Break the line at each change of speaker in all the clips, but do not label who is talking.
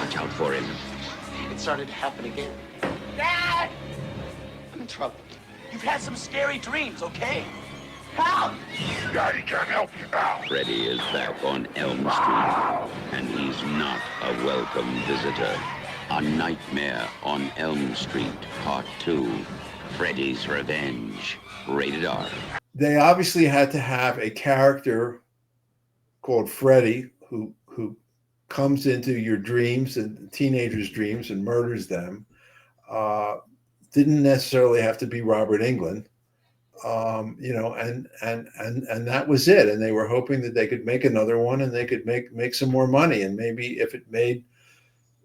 watch out for him.
It started to happen again. Dad! I'm in trouble. You've had some scary dreams, okay? Help!
Daddy can't help you now.
Freddy is back on Elm Street, and he's not a welcome visitor. A Nightmare on Elm Street, Part 2, Freddy's Revenge, rated R.
They obviously had to have a character called Freddy who comes into your dreams and teenagers' dreams and murders them. Didn't necessarily have to be Robert Englund. And that was it. And they were hoping that they could make another one and they could make some more money. And maybe if it made,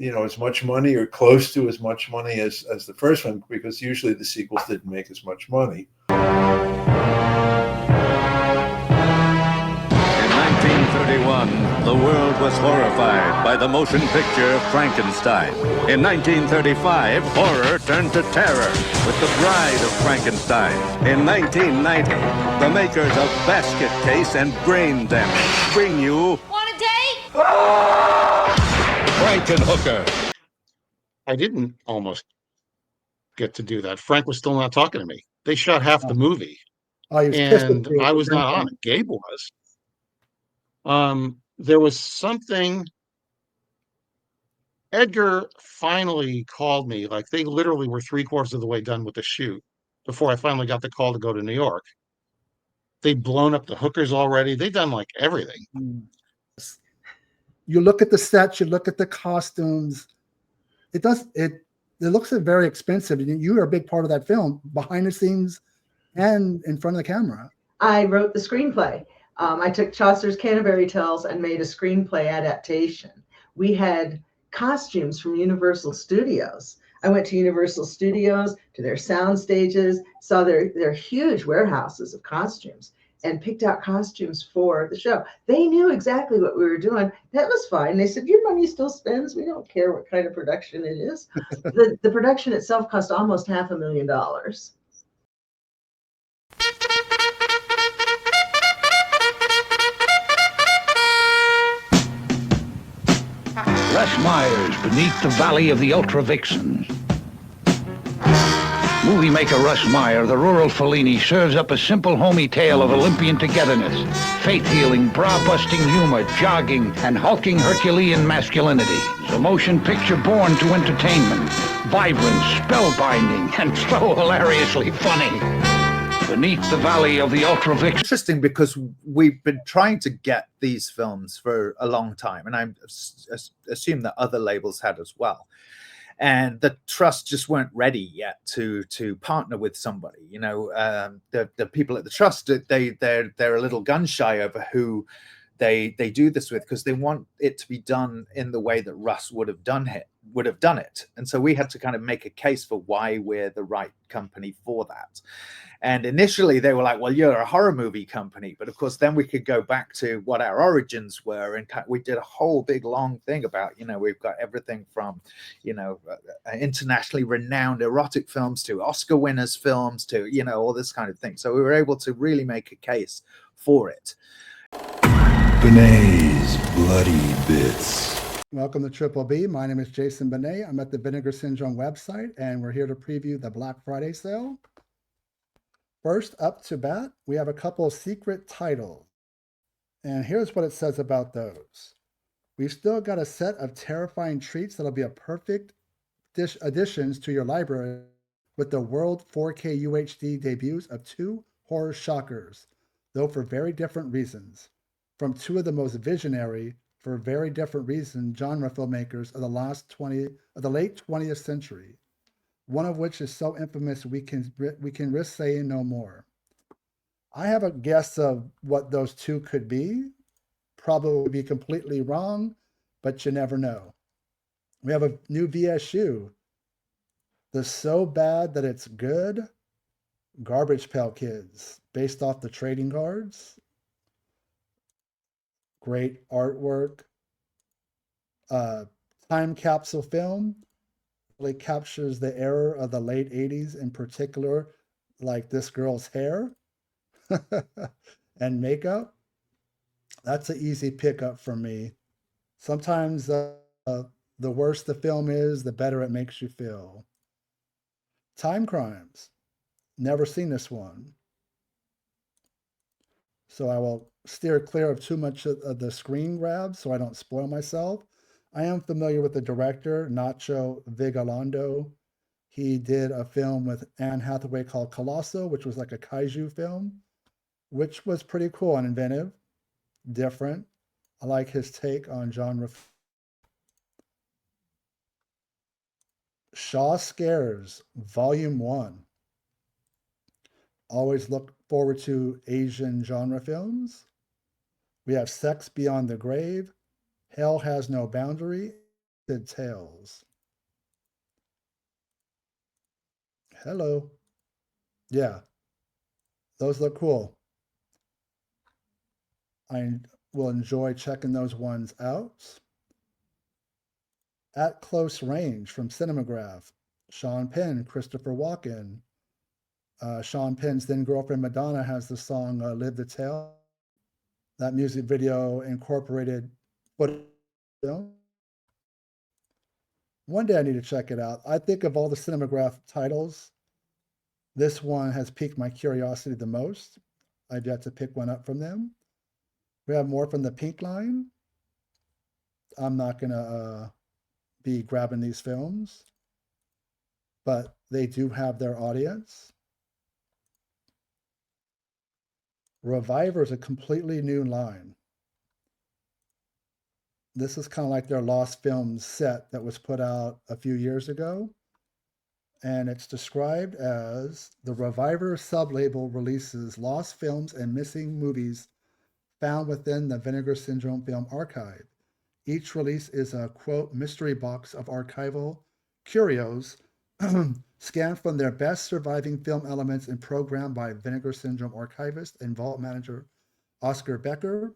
as much money or close to as much money as the first one, because usually the sequels didn't make as much money.
In 1931, the world was horrified by the motion picture Frankenstein. In 1935, horror turned to terror with The Bride of Frankenstein. In 1990, the makers of Basket Case and Brain Damage bring you...
Want a date?
Frankenhooker.
I didn't almost get to do that. Frank was still not talking to me. They shot half the movie.
Oh, he was pissed
And
with you.
I was not on it. Gabe was. There was something. Edgar finally called me. Like, they literally were 3/4 of the way done with the shoot before I finally got the call to go to New York. They'd blown up the hookers already. They'd done like everything.
You look at the sets, you look at the costumes. It looks very expensive. You are a big part of that film, behind the scenes and in front of the camera.
I wrote the screenplay. I took Chaucer's Canterbury Tales and made a screenplay adaptation. We had costumes from Universal Studios. I went to Universal Studios, to their sound stages, saw their huge warehouses of costumes, and picked out costumes for the show. They knew exactly what we were doing. That was fine. They said, your money still spends. We don't care what kind of production it is. The production itself cost almost $500,000.
Russ Myers, Beneath the Valley of the Ultra Vixens. Movie maker Russ Meyer, the rural Fellini, serves up a simple, homey tale of Olympian togetherness, faith-healing, bra-busting humor, jogging, and hulking Herculean masculinity. It's a motion picture born to entertainment, vibrant, spellbinding, and so hilariously funny. Beneath the Valley of the Ultra Vixens.
Interesting, because we've been trying to get these films for a long time, and I assume that other labels had as well. And the trust just weren't ready yet to partner with somebody. The people at the trust, they're a little gun shy over who they do this with, because they want it to be done in the way that Russ would have done it. And so we had to kind of make a case for why we're the right company for that. And initially they were like, well, you're a horror movie company. But of course, then we could go back to what our origins were. And we did a whole big, long thing about, we've got everything from, internationally renowned erotic films to Oscar winners films to, all this kind of thing. So we were able to really make a case for it.
Benet's Bloody Bits.
Welcome to Triple B. My name is Jason Benet. I'm at the Vinegar Syndrome website, and we're here to preview the Black Friday sale. First up to bat, we have a couple of secret titles. And here's what it says about those. We've still got a set of terrifying treats that'll be a perfect additions to your library with the World 4K UHD debuts of two horror shockers, though for very different reasons, from two of the most visionary, for very different reasons, genre filmmakers of the late 20th century. One of which is so infamous we can risk saying no more. I have a guess of what those two could be. Probably be completely wrong, but you never know. We have a new VSU. The So Bad That It's Good, Garbage Pail Kids, based off the trading cards. Great artwork. Time capsule film. Really captures the era of the late 80s, in particular, like this girl's hair and makeup. That's an easy pickup for me. Sometimes The worse the film is, the better it makes you feel. Time Crimes. Never seen this one. So I will steer clear of too much of the screen grabs so I don't spoil myself. I am familiar with the director, Nacho Vigalondo. He did a film with Anne Hathaway called Colosso, which was like a kaiju film, which was pretty cool and inventive, different. I like his take on genre. Shaw Scares, Volume 1. Always look forward to Asian genre films. We have Sex Beyond the Grave, Hell Has No Boundary, Dead Tales. Hello. Yeah, those look cool. I will enjoy checking those ones out. At Close Range from Cinematograph, Sean Penn, Christopher Walken. Sean Penn's then girlfriend Madonna has the song Live the Tale. That music video incorporated footage. One day I need to check it out. I think of all the Cinematograph titles, this one has piqued my curiosity the most. I've yet to pick one up from them. We have more from the Pink Line. I'm not going to be grabbing these films, but they do have their audience. Reviver is a completely new line. This is kind of like their Lost Films set that was put out a few years ago. And it's described as the Reviver sublabel releases lost films and missing movies found within the Vinegar Syndrome film archive. Each release is a, quote, mystery box of archival curios scanned from their best surviving film elements and programmed by Vinegar Syndrome archivist and vault manager Oscar Becker.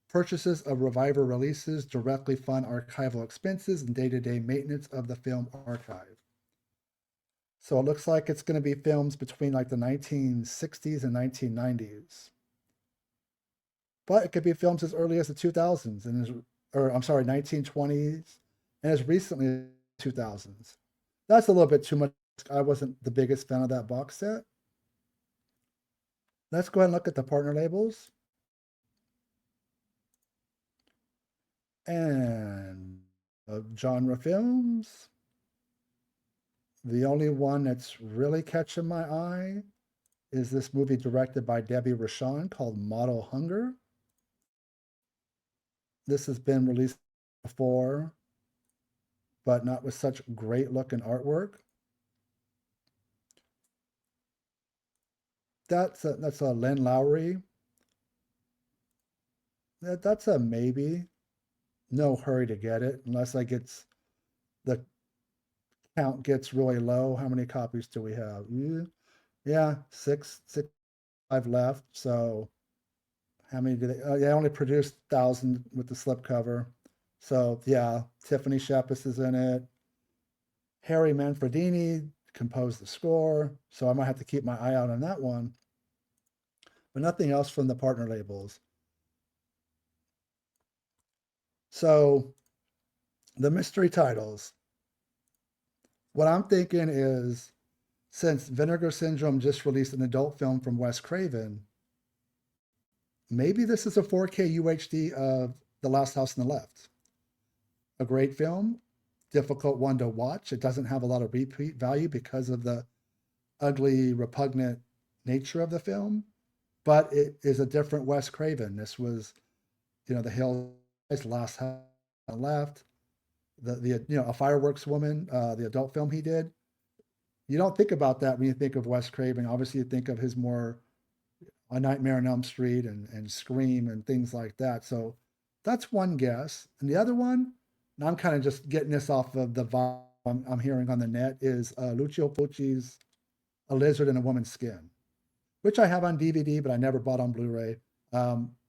Purchases of Reviver releases directly fund archival expenses and day-to-day maintenance of the film archive. So it looks like it's going to be films between like the 1960s and 1990s. But it could be films as early as the 2000s, and 1920s, and as recently as 2000s. That's a little bit too much. I wasn't the biggest fan of that box set. Let's go ahead and look at the partner labels. And of genre films, the only one that's really catching my eye is this movie directed by Debbie Rochon called Model Hunger. This has been released before, but not with such great looking artwork. That's a Len Lowry. That's a maybe. No hurry to get it unless the count gets really low. How many copies do we have? Yeah, six, 5 left. So how many do they? They only produced 1,000 with the slipcover. So yeah, Tiffany Shepis is in it. Harry Manfredini composed the score. So I might have to keep my eye out on that one. But nothing else from the partner labels. So the mystery titles. What I'm thinking is, since Vinegar Syndrome just released an adult film from Wes Craven, maybe this is a 4K UHD of The Last House on the Left. A great film, difficult one to watch. It doesn't have a lot of repeat value because of the ugly, repugnant nature of the film, but it is a different Wes Craven. This was, The Hills, Last House on the Left, A Fireworks Woman, the adult film he did. You don't think about that when you think of Wes Craven. Obviously, you think of his more A Nightmare on Elm Street and Scream and things like that. So that's one guess. And the other one, and I'm kind of just getting this off of the vibe I'm hearing on the net, is Lucio Fulci's A Lizard in a Woman's Skin, which I have on DVD, but I never bought on Blu-ray.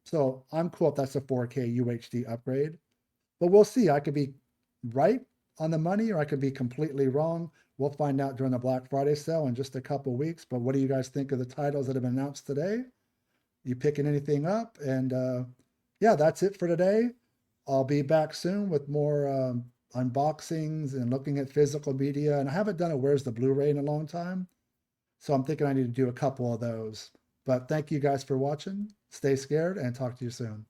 So I'm cool if that's a 4K UHD upgrade. But we'll see. I could be right on the money or I could be completely wrong. We'll find out during the Black Friday sale in just a couple of weeks. But what do you guys think of the titles that have been announced today? You picking anything up? And yeah, that's it for today. I'll be back soon with more unboxings and looking at physical media. And I haven't done a Where's the Blu-ray in a long time. So I'm thinking I need to do a couple of those. But thank you guys for watching. Stay scared and talk to you soon.